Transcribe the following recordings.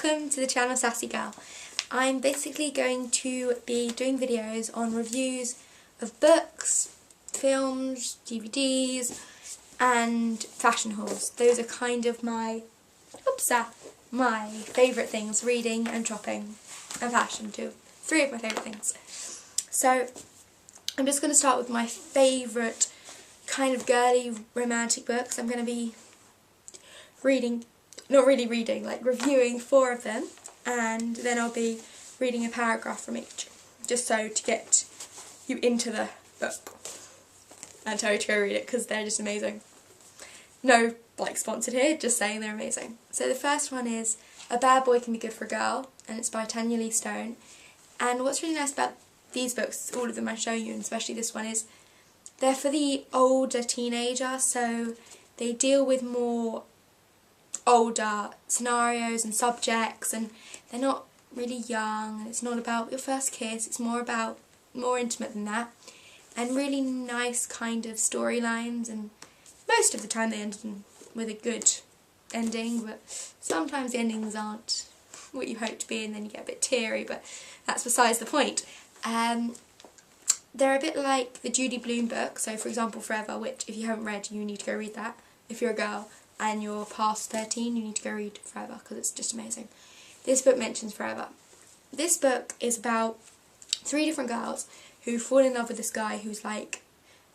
Welcome to the channel Sassy Girl. I'm basically going to be doing videos on reviews of books, films, DVDs and fashion hauls. Those are kind of my favourite things, reading and shopping and fashion too. Three of my favourite things. So I'm just going to start with my favourite kind of girly romantic books. I'm going to be reading, not really reading, like reviewing 4 of them, and then I'll be reading a paragraph from each, just so to get you into the book and tell you to go read it because they're just amazing. No, like, sponsored here, just saying they're amazing. So the first one is A Bad Boy Can Be Good for a Girl, and it's by Tanya Lee Stone. And what's really nice about these books, all of them I show you, and especially this one, is they're for the older teenager, so they deal with more older scenarios and subjects, and they're not really young. It's not about your first kiss, it's more intimate than that, and really nice kind of storylines, and most of the time they end with a good ending, but sometimes the endings aren't what you hope to be and then you get a bit teary, but that's besides the point. They're a bit like the Judy Blume book, so for example Forever, which if you haven't read you need to go read that. If you're a girl and you're past 13 you need to go read Forever because it's just amazing. This book mentions Forever. This book is about 3 different girls who fall in love with this guy who's like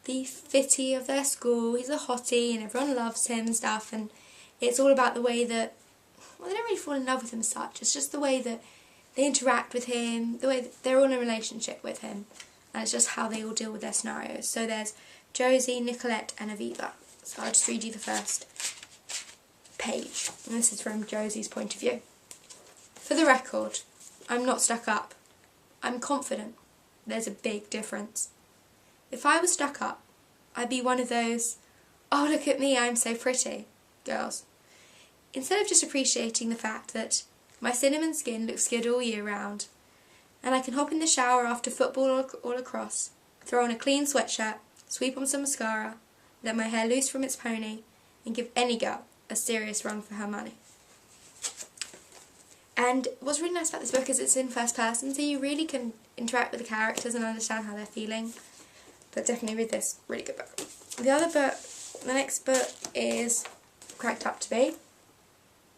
the fitty of their school. He's a hottie and everyone loves him and stuff, and it's all about the way that, well, they don't really fall in love with him as such, it's just the way that they interact with him, the way that they're all in a relationship with him, and it's just how they all deal with their scenarios. So there's Josie, Nicolette and Aviva. So I'll just read you the first page, and this is from Josie's point of view. For the record, I'm not stuck up. I'm confident. There's a big difference. If I was stuck up, I'd be one of those, "Oh, look at me, I'm so pretty" girls. Instead of just appreciating the fact that my cinnamon skin looks good all year round, and I can hop in the shower after football or lacrosse, throw on a clean sweatshirt, sweep on some mascara, let my hair loose from its pony, and give any girl a serious run for her money. And what's really nice about this book is it's in first person, so you really can interact with the characters and understand how they're feeling. But definitely read this, really good book. The next book is Cracked Up to Be,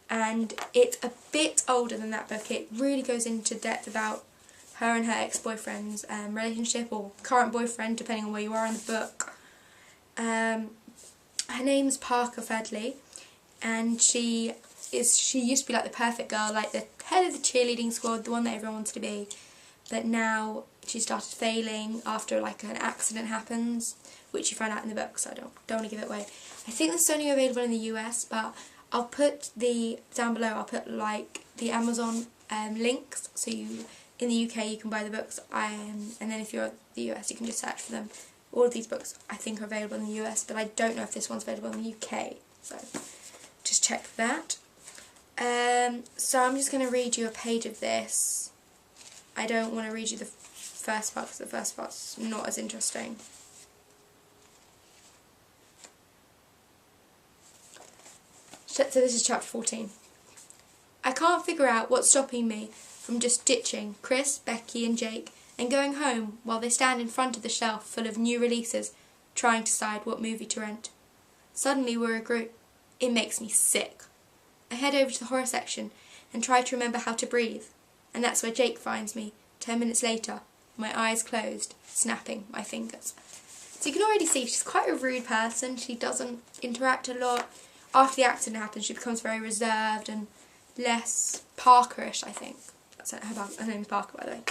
and it's a bit older than that book. It really goes into depth about her and her ex-boyfriend's relationship, or current boyfriend, depending on where you are in the book. Her name's Parker Fedley, and she used to be like the perfect girl, like the head of the cheerleading squad, the one that everyone wants to be, but now she started failing after like an accident happens, which you find out in the book, so I don't want to give it away. I think this is only available in the US, but I'll put down below, I'll put like the Amazon links, so in the UK you can buy the books, and then if you're in the US you can just search for them. All of these books I think are available in the US, but I don't know if this one's available in the UK, so just check for that. So I'm just going to read you a page of this. I don't want to read you the first part because the first part's not as interesting. So this is chapter 14. I can't figure out what's stopping me from just ditching Chris, Becky and Jake and going home while they stand in front of the shelf full of new releases trying to decide what movie to rent. Suddenly we're a group. It makes me sick. I head over to the horror section and try to remember how to breathe, and that's where Jake finds me 10 minutes later, my eyes closed, snapping my fingers. So you can already see she's quite a rude person. She doesn't interact a lot. After the accident happens she becomes very reserved and less Parkerish, I think. Her name's Parker, by the way.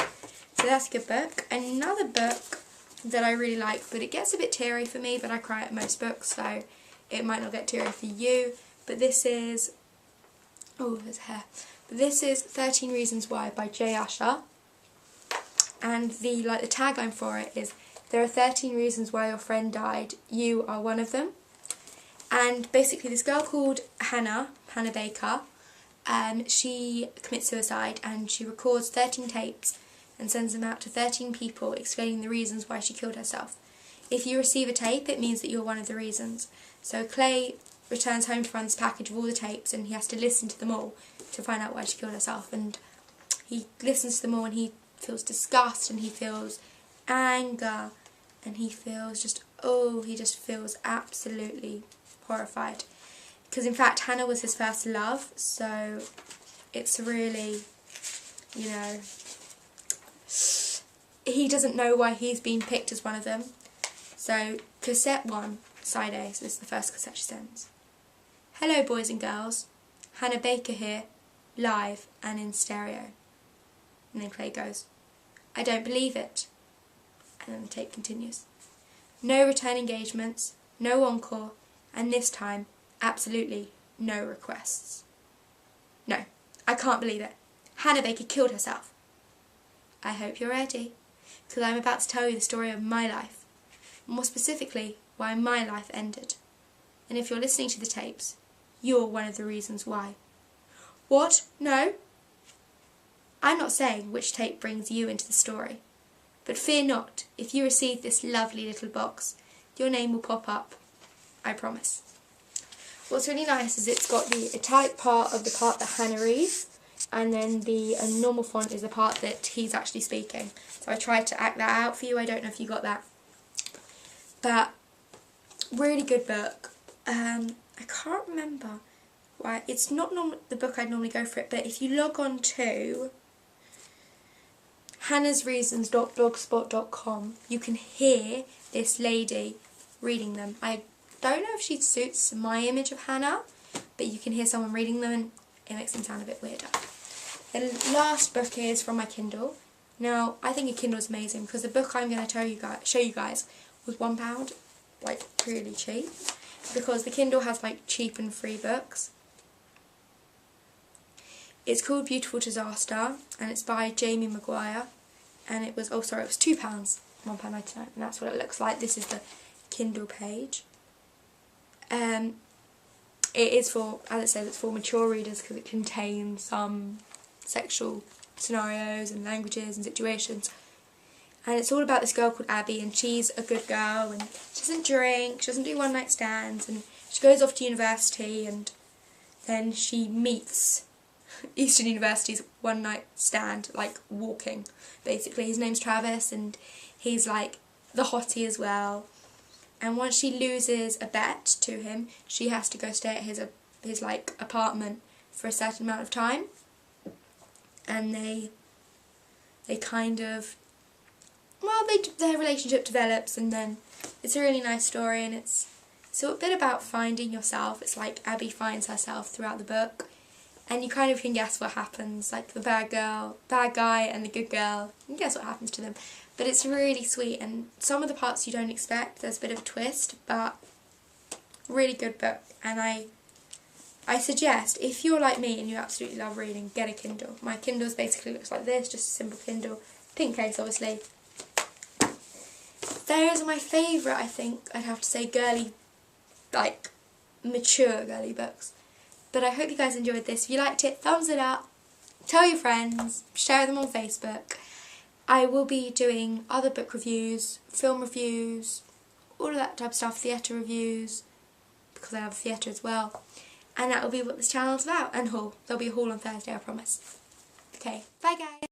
So that's a good book. Another book that I really like, but it gets a bit teary for me, but I cry at most books, so it might not get teary for you. But this is, oh, there's hair. But this is 13 Reasons Why by Jay Usher. And the tagline for it is, there are 13 reasons why your friend died, you are one of them. And basically this girl called Hannah Baker, she commits suicide and she records 13 tapes and sends them out to 13 people explaining the reasons why she killed herself. If you receive a tape, it means that you're one of the reasons. So Clay returns home to find this package of all the tapes, and he has to listen to them all to find out why she killed herself. And he listens to them all and he feels disgust and he feels anger and he feels he just feels absolutely horrified. Because in fact Hannah was his first love, so it's really, you know, he doesn't know why he's been picked as one of them. So cassette 1, side A, so this is the first cassette she sends. Hello boys and girls, Hannah Baker here, live and in stereo. And then Clay goes, I don't believe it. And then the tape continues. No return engagements, no encore, and this time, absolutely no requests. No, I can't believe it. Hannah Baker killed herself. I hope you're ready, because I'm about to tell you the story of my life. More specifically, why my life ended. And if you're listening to the tapes, you're one of the reasons why. What? No? I'm not saying which tape brings you into the story, but fear not, if you receive this lovely little box, your name will pop up, I promise. What's really nice is it's got the italic part of the part that Hannah reads, and then the normal font is the part that he's actually speaking. So I tried to act that out for you, I don't know if you got that. But, really good book. I can't remember why, it's not the book I'd normally go for it, but if you log on to hannahsreasons.blogspot.com, you can hear this lady reading them. I don't know if she suits my image of Hannah, but you can hear someone reading them and it makes them sound a bit weirder. The last book is from my Kindle. Now, I think a Kindle is amazing because the book I'm going to show you guys was £1, like really cheap, because the Kindle has like cheap and free books. It's called Beautiful Disaster, and it's by Jamie Maguire, and it was, it was £2, £1.99, and that's what it looks like. This is the Kindle page. It is for, as it says, it's for mature readers because it contains some sexual scenarios and languages and situations. And it's all about this girl called Abby, and she's a good girl, and she doesn't drink, she doesn't do one-night stands, and she goes off to university, and then she meets Eastern University's one-night stand, like walking, basically. His name's Travis, and he's like the hottie as well. And once she loses a bet to him, she has to go stay at his like apartment for a certain amount of time. And they kind of, well, their relationship develops, and then it's a really nice story, and it's a bit about finding yourself. It's like Abby finds herself throughout the book, and you kind of can guess what happens, like the bad guy and the good girl, you can guess what happens to them. But it's really sweet, and some of the parts you don't expect, there's a bit of a twist, but really good book. And I suggest, if you're like me and you absolutely love reading, get a Kindle. My Kindle basically looks like this, just a simple Kindle, pink case obviously. Those are my favourite, I think, I'd have to say, girly, like, mature girly books. But I hope you guys enjoyed this. If you liked it, thumbs it up, tell your friends, share them on Facebook. I will be doing other book reviews, film reviews, all of that type of stuff, theatre reviews, because I have a theatre as well. And that will be what this channel is about, and haul. There'll be a haul on Thursday, I promise. Okay, bye guys.